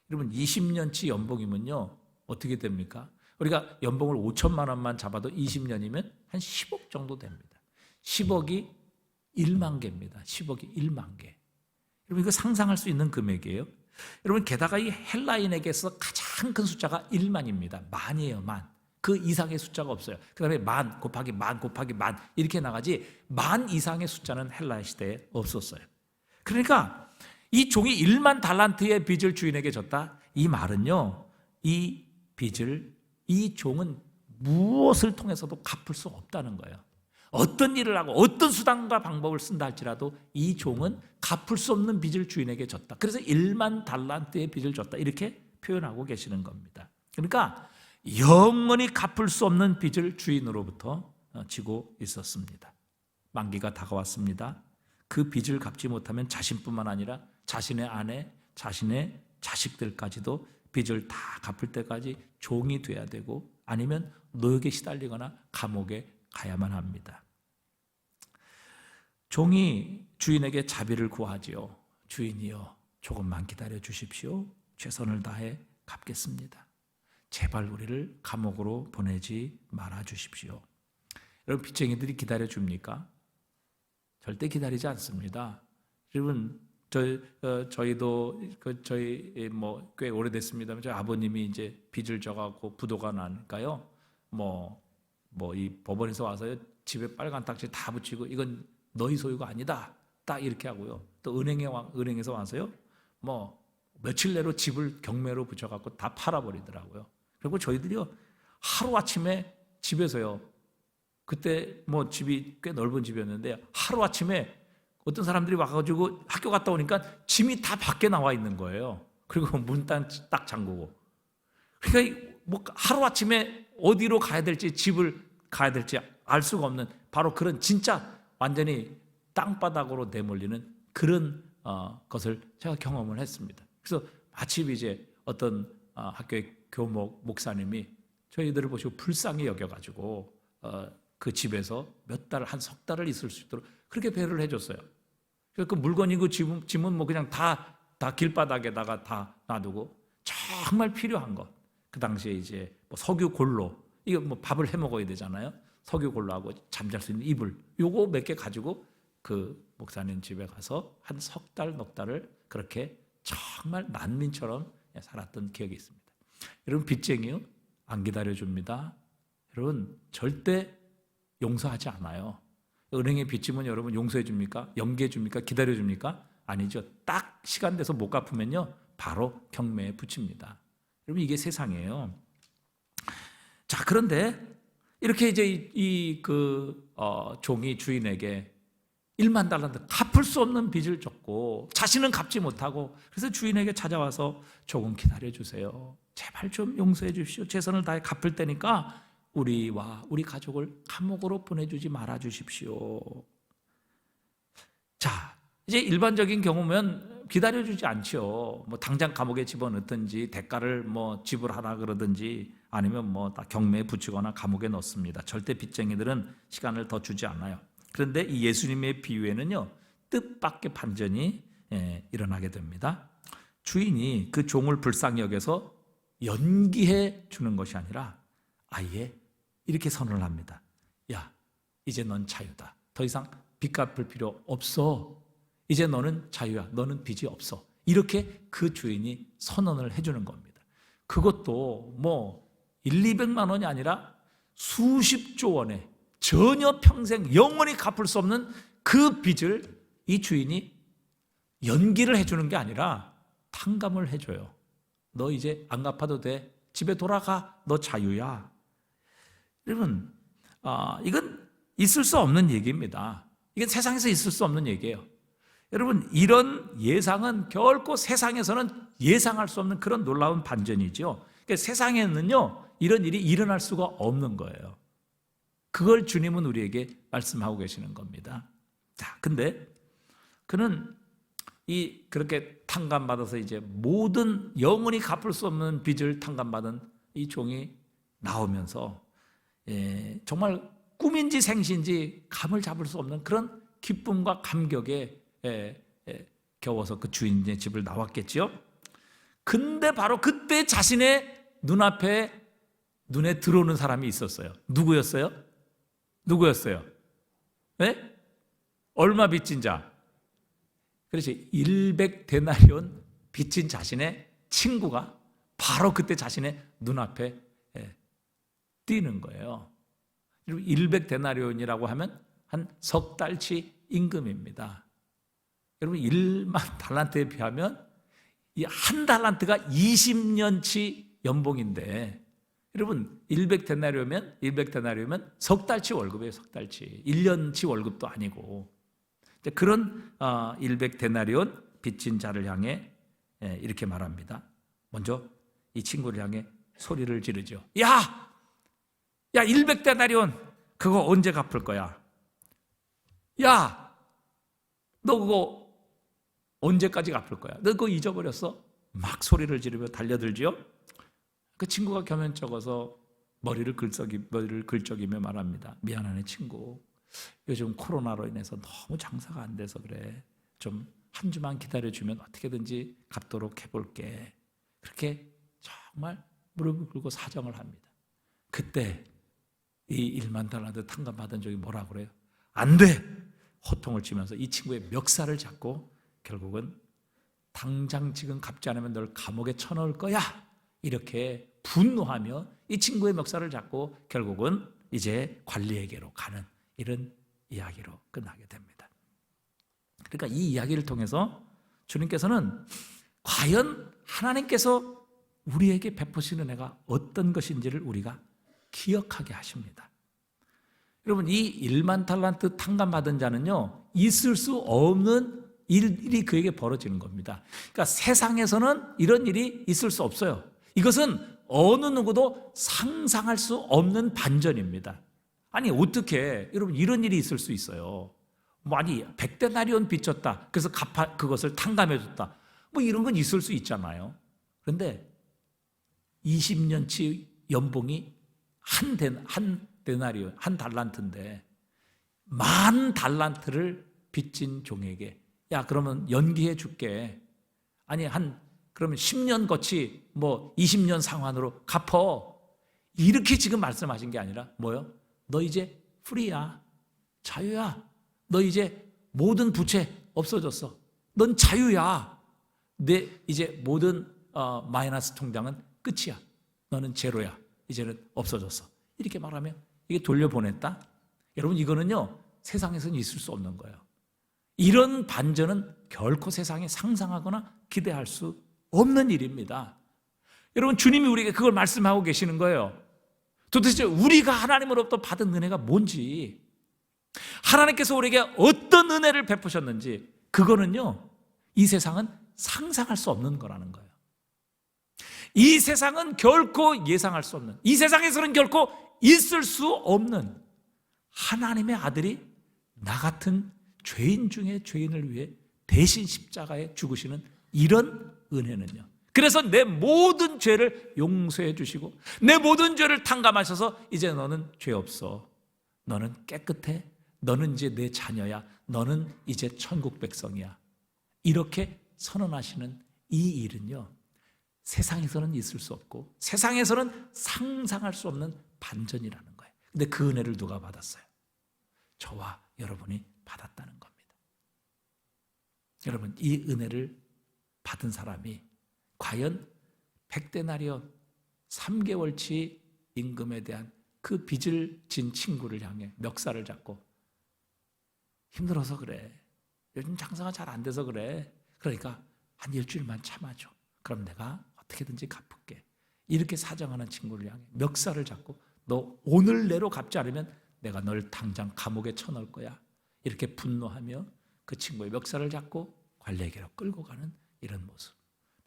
여러분, 20년치 연봉이면요 어떻게 됩니까? 우리가 연봉을 5천만 원만 잡아도 20년이면 한 10억 정도 됩니다. 10억이 1만 개입니다. 10억이 1만 개. 여러분, 이거 상상할 수 있는 금액이에요. 여러분, 게다가 이 헬라인에게서 가장 큰 숫자가 1만입니다. 만이에요, 만. 그 이상의 숫자가 없어요. 그 다음에 만 곱하기 만 곱하기 만 이렇게 나가지 만 이상의 숫자는 헬라 시대에 없었어요. 그러니까 이 종이 1만 달란트의 빚을 주인에게 졌다. 이 말은요, 이 빚을 이 종은 무엇을 통해서도 갚을 수 없다는 거예요. 어떤 일을 하고 어떤 수단과 방법을 쓴다 할지라도 이 종은 갚을 수 없는 빚을 주인에게 졌다. 그래서 1만 달란트의 빚을 졌다. 이렇게 표현하고 계시는 겁니다. 그러니까 영원히 갚을 수 없는 빚을 주인으로부터 지고 있었습니다. 만기가 다가왔습니다. 그 빚을 갚지 못하면 자신뿐만 아니라 자신의 아내, 자신의 자식들까지도 빚을 다 갚을 때까지 종이 돼야 되고 아니면 노역에 시달리거나 감옥에 가야만 합니다. 종이 주인에게 자비를 구하지요. 주인이여, 조금만 기다려 주십시오. 최선을 다해 갚겠습니다. 제발 우리를 감옥으로 보내지 말아 주십시오. 여러분, 빚쟁이들이 기다려 줍니까? 절대 기다리지 않습니다. 여러분, 저희도 저희 꽤 오래됐습니다만 저희 아버님이 이제 빚을 져갖고 부도가 나니까요. 이 법원에서 와서요, 집에 빨간 딱지 다 붙이고 이건 너희 소유가 아니다. 딱 이렇게 하고요. 또 은행에서 와서요, 며칠 내로 집을 경매로 붙여갖고 다 팔아버리더라고요. 그리고 저희들이요, 하루아침에 집에서요, 그때 집이 꽤 넓은 집이었는데 하루아침에 어떤 사람들이 와가지고 학교 갔다 오니까 짐이 다 밖에 나와 있는 거예요. 그리고 문 딱 잠그고. 그러니까 뭐 하루아침에 어디로 가야 될지, 집을 가야 될지 알 수가 없는 바로 그런 진짜 완전히 땅바닥으로 내몰리는 그런 것을 제가 경험을 했습니다. 그래서 마침 이제 어떤 학교의 교목 목사님이 저희들을 보시고 불쌍히 여겨가지고 그 집에서 몇 달, 한 석 달을 있을 수 있도록 그렇게 배려를 해줬어요. 그 물건이고 짐은 뭐 그냥 다 길바닥에다가 다 놔두고 정말 필요한 것. 그 당시에 이제 뭐 석유 골로, 이거 뭐 밥을 해 먹어야 되잖아요. 석유 골로하고 잠잘 수 있는 이불, 요거 몇 개 가지고 그 목사님 집에 가서 한 석 달, 넉 달을 그렇게 정말 난민처럼 살았던 기억이 있습니다. 여러분, 빚쟁이요? 안 기다려줍니다. 여러분, 절대 용서하지 않아요. 은행에 빚 지면 여러분 용서해 줍니까? 연기해 줍니까? 기다려 줍니까? 아니죠. 딱 시간 돼서 못 갚으면요, 바로 경매에 붙입니다. 여러분, 이게 세상이에요. 자, 그런데 이렇게 이제 종이 주인에게 1만 달란트 갚을 수 없는 빚을 졌고 자신은 갚지 못하고, 그래서 주인에게 찾아와서 조금 기다려 주세요. 제발 좀 용서해 주십시오. 최선을 다해 갚을 때니까 우리와 우리 가족을 감옥으로 보내주지 말아 주십시오. 자, 이제 일반적인 경우면 기다려주지 않죠. 뭐 당장 감옥에 집어넣든지 대가를 뭐 지불하라 그러든지 아니면 뭐 다 경매에 붙이거나 감옥에 넣습니다. 절대 빚쟁이들은 시간을 더 주지 않아요. 그런데 이 예수님의 비유에는요, 뜻밖의 반전이 일어나게 됩니다. 주인이 그 종을 불쌍히 여겨서 연기해 주는 것이 아니라 아예 이렇게 선언을 합니다. 야, 이제 넌 자유다. 더 이상 빚 갚을 필요 없어. 이제 너는 자유야. 너는 빚이 없어. 이렇게 그 주인이 선언을 해주는 겁니다. 그것도 뭐 200만 원이 아니라 수십조 원의 전혀 평생 영원히 갚을 수 없는 그 빚을 이 주인이 연기를 해주는 게 아니라 탕감을 해줘요. 너 이제 안 갚아도 돼. 집에 돌아가. 너 자유야. 여러분, 이건 있을 수 없는 얘기입니다. 이건 세상에서 있을 수 없는 얘기예요. 여러분, 이런 예상은 결코 세상에서는 예상할 수 없는 그런 놀라운 반전이죠. 그러니까 세상에는요, 이런 일이 일어날 수가 없는 거예요. 그걸 주님은 우리에게 말씀하고 계시는 겁니다. 자, 근데 그는 그렇게 탕감받아서 이제 모든 영원히 갚을 수 없는 빚을 탕감받은 이 종이 나오면서 정말 꿈인지 생시인지 감을 잡을 수 없는 그런 기쁨과 감격에 겨워서 그 주인의 집을 나왔겠죠. 근데 바로 그때 자신의 눈에 들어오는 사람이 있었어요. 누구였어요? 네? 얼마 빚진 자? 그렇지, 100데나리온 빚진 자신의 친구가 바로 그때 자신의 눈앞에 뛰는 거예요. 100데나리온이라고 하면 한 석 달치 임금입니다. 여러분, 1만 달란트에 비하면 이 한 달란트가 20년치 연봉인데, 여러분 100데나리오면 석 달치 월급이에요. 석 달치 1년치 월급도 아니고. 그런 100데나리온 빚진 자를 향해 이렇게 말합니다. 먼저 이 친구를 향해 소리를 지르죠. 야 100데나리온 그거 언제 갚을 거야? 야, 너 그거 언제까지 갚을 거야? 너 그거 잊어버렸어? 막 소리를 지르며 달려들지요. 그 친구가 겸연쩍어서 머리를 긁적이며 말합니다. 미안하네 친구, 요즘 코로나로 인해서 너무 장사가 안 돼서 그래. 좀 한 주만 기다려주면 어떻게든지 갚도록 해볼게. 그렇게 정말 무릎을 꿇고 사정을 합니다. 그때 이 1만 달란트 탕감받은 적이 뭐라고 그래요? 안 돼! 호통을 치면서 이 친구의 멱살을 잡고 결국은 당장 지금 갚지 않으면 널 감옥에 쳐넣을 거야, 이렇게 분노하며 이 친구의 멱살을 잡고 결국은 이제 관리에게로 가는 이런 이야기로 끝나게 됩니다. 그러니까 이 이야기를 통해서 주님께서는 과연 하나님께서 우리에게 베푸시는 은혜가 어떤 것인지를 우리가 기억하게 하십니다. 여러분, 이 1만 달란트 탕감받은 자는요, 있을 수 없는 일이 그에게 벌어지는 겁니다. 그러니까 세상에서는 이런 일이 있을 수 없어요. 이것은 어느 누구도 상상할 수 없는 반전입니다. 아니 어떻게 여러분 이런 일이 있을 수 있어요? 뭐 아니 100데나리온 빚졌다. 그래서 그것을 탕감해줬다. 뭐 이런 건 있을 수 있잖아요. 그런데 20년치 연봉이 한 데나리온, 한 달란트인데 10,000달란트를 빚진 종에게 야 그러면 연기해 줄게. 아니 그러면 10년 거치 뭐 20년 상환으로 갚어. 이렇게 지금 말씀하신 게 아니라 뭐요? 너 이제 프리야. 자유야. 너 이제 모든 부채 없어졌어. 넌 자유야. 내 이제 모든 마이너스 통장은 끝이야. 너는 제로야. 이제는 없어졌어. 이렇게 말하면 이게 돌려보냈다? 여러분 이거는요 세상에서는 있을 수 없는 거예요. 이런 반전은 결코 세상에 상상하거나 기대할 수 없는 일입니다. 여러분 주님이 우리에게 그걸 말씀하고 계시는 거예요. 도대체 우리가 하나님으로부터 받은 은혜가 뭔지, 하나님께서 우리에게 어떤 은혜를 베푸셨는지, 그거는요 이 세상은 상상할 수 없는 거라는 거예요. 이 세상은 결코 예상할 수 없는, 이 세상에서는 결코 있을 수 없는 하나님의 아들이 나 같은 죄인 중에 죄인을 위해 대신 십자가에 죽으시는 이런 은혜는요, 그래서 내 모든 죄를 용서해 주시고 내 모든 죄를 탕감하셔서 이제 너는 죄 없어, 너는 깨끗해, 너는 이제 내 자녀야, 너는 이제 천국 백성이야, 이렇게 선언하시는 이 일은요 세상에서는 있을 수 없고 세상에서는 상상할 수 없는 반전이라는 거예요. 근데 그 은혜를 누가 받았어요? 저와 여러분이 받았다는 겁니다. 여러분 이 은혜를 받은 사람이 과연 100데나리온 3개월치 임금에 대한 그 빚을 진 친구를 향해 멱살을 잡고 힘들어서 그래, 요즘 장사가 잘 안 돼서 그래, 그러니까 한 일주일만 참아줘, 그럼 내가 어떻게든지 갚을게, 이렇게 사정하는 친구를 향해 멱살을 잡고 너 오늘 내로 갚지 않으면 내가 널 당장 감옥에 쳐넣을 거야, 이렇게 분노하며 그 친구의 멱살을 잡고 관리에게로 끌고 가는 이런 모습,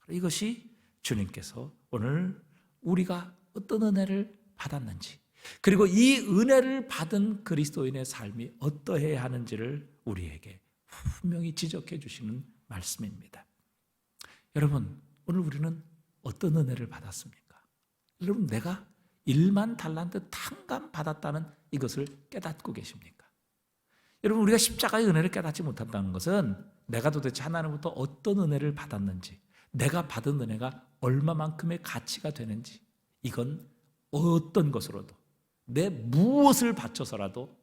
이것이 주님께서 오늘 우리가 어떤 은혜를 받았는지, 그리고 이 은혜를 받은 그리스도인의 삶이 어떠해야 하는지를 우리에게 분명히 지적해 주시는 말씀입니다. 여러분 오늘 우리는 어떤 은혜를 받았습니까? 여러분 내가 10,000달란트 탕감 받았다는 이것을 깨닫고 계십니까? 여러분 우리가 십자가의 은혜를 깨닫지 못한다는 것은 내가 도대체 하나님부터 어떤 은혜를 받았는지, 내가 받은 은혜가 얼마만큼의 가치가 되는지, 이건 어떤 것으로도 내 무엇을 바쳐서라도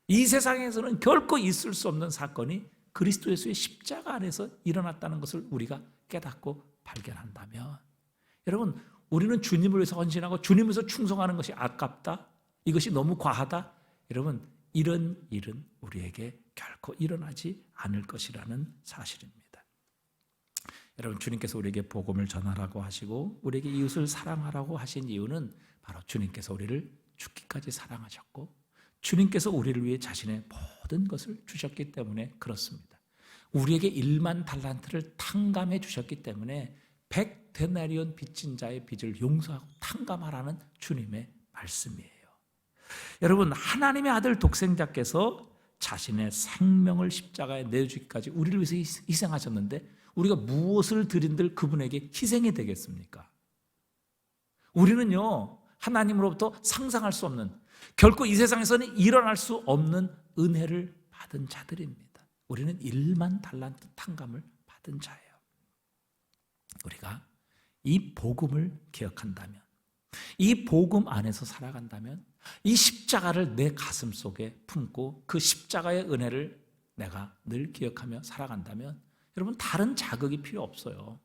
이 세상에서는 결코 있을 수 없는 사건이 그리스도 예수의 십자가 안에서 일어났다는 것을 우리가 깨닫고 발견한다면, 여러분 우리는 주님을 위해서 헌신하고 주님을 위해서 충성하는 것이 아깝다, 이것이 너무 과하다, 여러분 이런 일은 우리에게 결코 일어나지 않을 것이라는 사실입니다. 여러분 주님께서 우리에게 복음을 전하라고 하시고 우리에게 이웃을 사랑하라고 하신 이유는 바로 주님께서 우리를 죽기까지 사랑하셨고 주님께서 우리를 위해 자신의 모든 것을 주셨기 때문에 그렇습니다. 우리에게 10,000달란트를 탕감해 주셨기 때문에 100데나리온 빚진 자의 빚을 용서하고 탕감하라는 주님의 말씀이에요. 여러분 하나님의 아들 독생자께서 자신의 생명을 십자가에 내주기까지 우리를 위해서 희생하셨는데 우리가 무엇을 드린들 그분에게 희생이 되겠습니까? 우리는요 하나님으로부터 상상할 수 없는, 결코 이 세상에서는 일어날 수 없는 은혜를 받은 자들입니다. 우리는 10,000달란트 탕감을 받은 자예요. 우리가 이 복음을 기억한다면, 이 복음 안에서 살아간다면, 이 십자가를 내 가슴 속에 품고 그 십자가의 은혜를 내가 늘 기억하며 살아간다면 여러분 다른 자극이 필요 없어요.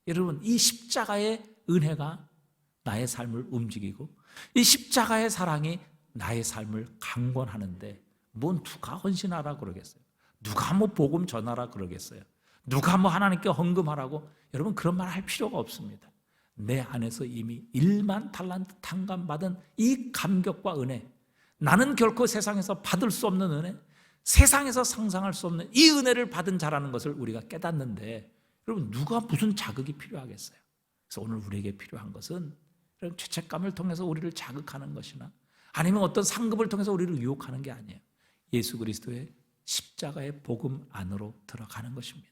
여러분 이 십자가의 은혜가 나의 삶을 움직이고 이 십자가의 사랑이 나의 삶을 강권하는데 뭔 누가 헌신하라 그러겠어요? 누가 뭐 복음 전하라 그러겠어요? 누가 뭐 하나님께 헌금하라고? 여러분 그런 말 할 필요가 없습니다. 내 안에서 이미 10,000달란트 탕감받은 이 감격과 은혜, 나는 결코 세상에서 받을 수 없는 은혜, 세상에서 상상할 수 없는 이 은혜를 받은 자라는 것을 우리가 깨닫는데 여러분 누가 무슨 자극이 필요하겠어요? 그래서 오늘 우리에게 필요한 것은 이런 죄책감을 통해서 우리를 자극하는 것이나 아니면 어떤 상급을 통해서 우리를 유혹하는 게 아니에요. 예수 그리스도의 십자가의 복음 안으로 들어가는 것입니다.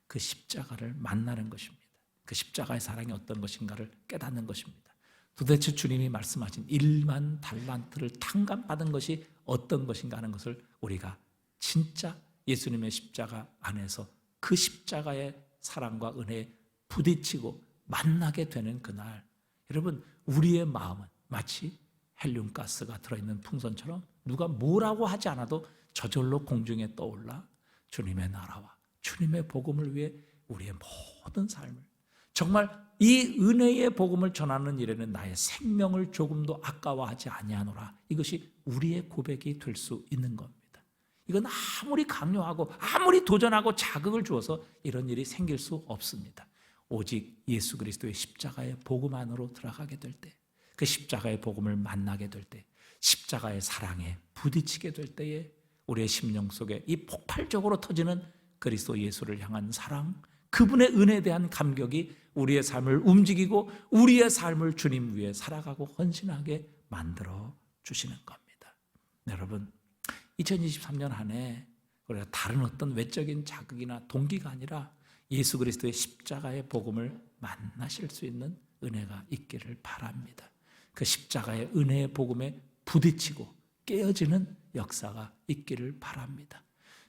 그 십자가를 만나는 것입니다. 그 십자가의 사랑이 어떤 것인가를 깨닫는 것입니다. 도대체 주님이 말씀하신 1만 달란트를 탕감받은 것이 어떤 것인가 하는 것을 우리가 진짜 예수님의 십자가 안에서 그 십자가의 사랑과 은혜에 부딪히고 만나게 되는 그날, 여러분, 우리의 마음은 마치 헬륨가스가 들어있는 풍선처럼 누가 뭐라고 하지 않아도 저절로 공중에 떠올라 주님의 나라와 주님의 복음을 위해 우리의 모든 삶을, 정말 이 은혜의 복음을 전하는 일에는 나의 생명을 조금도 아까워하지 아니하노라, 이것이 우리의 고백이 될 수 있는 겁니다. 이건 아무리 강요하고 아무리 도전하고 자극을 주어서 이런 일이 생길 수 없습니다. 오직 예수 그리스도의 십자가의 복음 안으로 들어가게 될 때, 그 십자가의 복음을 만나게 될 때, 십자가의 사랑에 부딪히게 될 때에 우리의 심령 속에 이 폭발적으로 터지는 그리스도 예수를 향한 사랑, 그분의 은혜에 대한 감격이 우리의 삶을 움직이고 우리의 삶을 주님 위해 살아가고 헌신하게 만들어 주시는 겁니다. 여러분, 2023년 한 해 우리가 다른 어떤 외적인 자극이나 동기가 아니라 예수 그리스도의 십자가의 복음을 만나실 수 있는 은혜가 있기를 바랍니다. 그 십자가의 은혜의 복음에 부딪히고 깨어지는 역사가 있기를 바랍니다.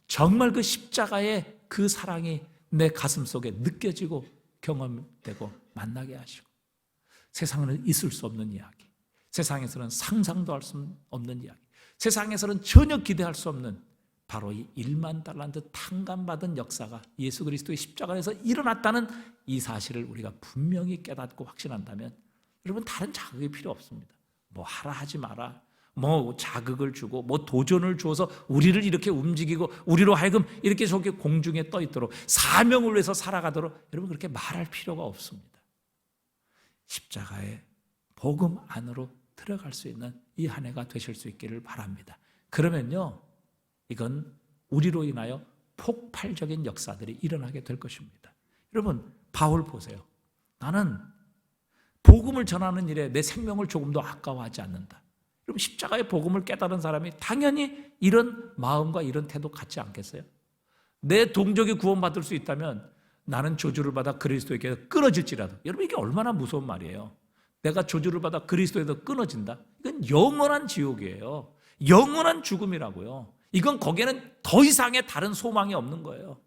정말 그 십자가의 그 사랑이 내 가슴 속에 느껴지고 경험되고 만나게 하시고, 세상에는 있을 수 없는 이야기, 세상에서는 상상도 할 수 없는 이야기, 세상에서는 전혀 기대할 수 없는 바로 이 1만 달란트 탕감받은 역사가 예수 그리스도의 십자가 안에서 일어났다는 이 사실을 우리가 분명히 깨닫고 확신한다면, 여러분, 다른 자극이 필요 없습니다. 뭐 하라 하지 마라, 뭐 자극을 주고 뭐 도전을 주어서 우리를 이렇게 움직이고 우리로 하여금 이렇게 저렇게 공중에 떠 있도록 사명을 위해서 살아가도록 여러분 그렇게 말할 필요가 없습니다. 십자가의 복음 안으로 들어갈 수 있는 이 한 해가 되실 수 있기를 바랍니다. 그러면요, 이건 우리로 인하여 폭발적인 역사들이 일어나게 될 것입니다. 여러분, 바울 보세요. 나는 복음을 전하는 일에 내 생명을 조금도 아까워하지 않는다. 여러분, 십자가의 복음을 깨달은 사람이 당연히 이런 마음과 이런 태도 갖지 않겠어요? 내 동족이 구원받을 수 있다면 나는 저주를 받아 그리스도에게 끊어질지라도, 여러분, 이게 얼마나 무서운 말이에요. 내가 저주를 받아 그리스도에서 끊어진다? 이건 영원한 지옥이에요. 영원한 죽음이라고요. 이건 거기에는 더 이상의 다른 소망이 없는 거예요.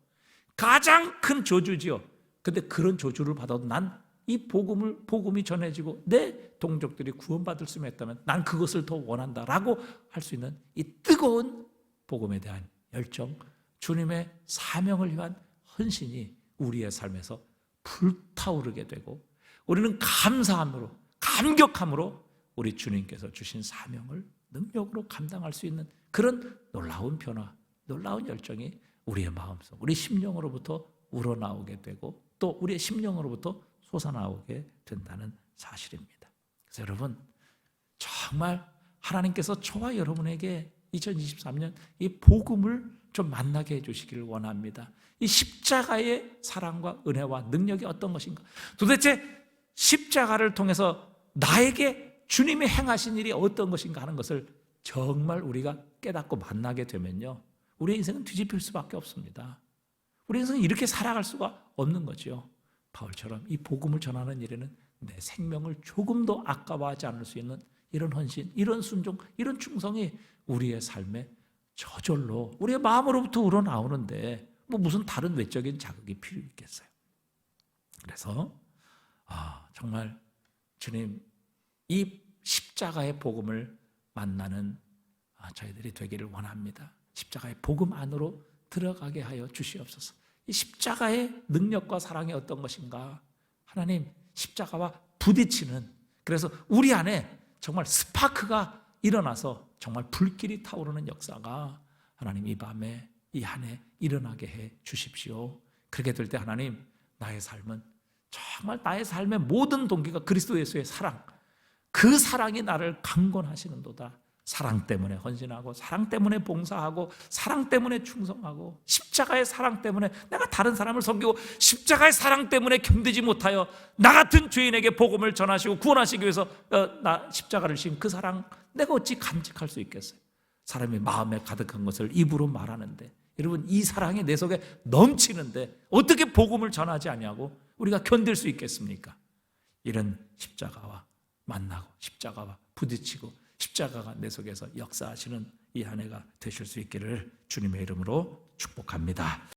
가장 큰 저주지요. 근데 그런 저주를 받아도 난 이 복음이 전해지고 내 동족들이 구원받을 수 있다면 난 그것을 더 원한다라고 할 수 있는 이 뜨거운 복음에 대한 열정, 주님의 사명을 위한 헌신이 우리의 삶에서 불타오르게 되고, 우리는 감사함으로, 감격함으로 우리 주님께서 주신 사명을 능력으로 감당할 수 있는 그런 놀라운 변화, 놀라운 열정이 우리의 마음속, 우리 심령으로부터 우러나오게 되고 또 우리의 심령으로부터 솟아나오게 된다는 사실입니다. 그래서 여러분, 정말 하나님께서 저와 여러분에게 2023년 이 복음을 좀 만나게 해주시기를 원합니다. 이 십자가의 사랑과 은혜와 능력이 어떤 것인가, 도대체 십자가를 통해서 나에게 주님이 행하신 일이 어떤 것인가 하는 것을 정말 우리가 깨닫고 만나게 되면요, 우리 인생은 뒤집힐 수밖에 없습니다. 우리 인생은 이렇게 살아갈 수가 없는 거죠. 바울처럼 이 복음을 전하는 일에는 내 생명을 조금도 아까워하지 않을 수 있는 이런 헌신, 이런 순종, 이런 충성이 우리의 삶에 저절로 우리의 마음으로부터 우러나오는데 뭐 무슨 다른 외적인 자극이 필요 있겠어요. 그래서 정말 주님, 이 십자가의 복음을 만나는 저희들이 되기를 원합니다. 십자가의 복음 안으로 들어가게 하여 주시옵소서. 이 십자가의 능력과 사랑이 어떤 것인가, 하나님, 십자가와 부딪히는, 그래서 우리 안에 정말 스파크가 일어나서 정말 불길이 타오르는 역사가 하나님 이 밤에 이 한 해 일어나게 해 주십시오. 그렇게 될 때 하나님, 나의 삶은 정말 나의 삶의 모든 동기가 그리스도 예수의 사랑, 그 사랑이 나를 강권하시는도다. 사랑 때문에 헌신하고 사랑 때문에 봉사하고 사랑 때문에 충성하고 십자가의 사랑 때문에 내가 다른 사람을 섬기고 십자가의 사랑 때문에 견디지 못하여 나 같은 죄인에게 복음을 전하시고 구원하시기 위해서 나 십자가를 신 그 사랑 내가 어찌 간직할 수 있겠어요? 사람이 마음에 가득한 것을 입으로 말하는데 여러분 이 사랑이 내 속에 넘치는데 어떻게 복음을 전하지 아니하고 우리가 견딜 수 있겠습니까? 이런 십자가와 만나고 십자가와 부딪히고 십자가가 내 속에서 역사하시는 이 한 해가 되실 수 있기를 주님의 이름으로 축복합니다.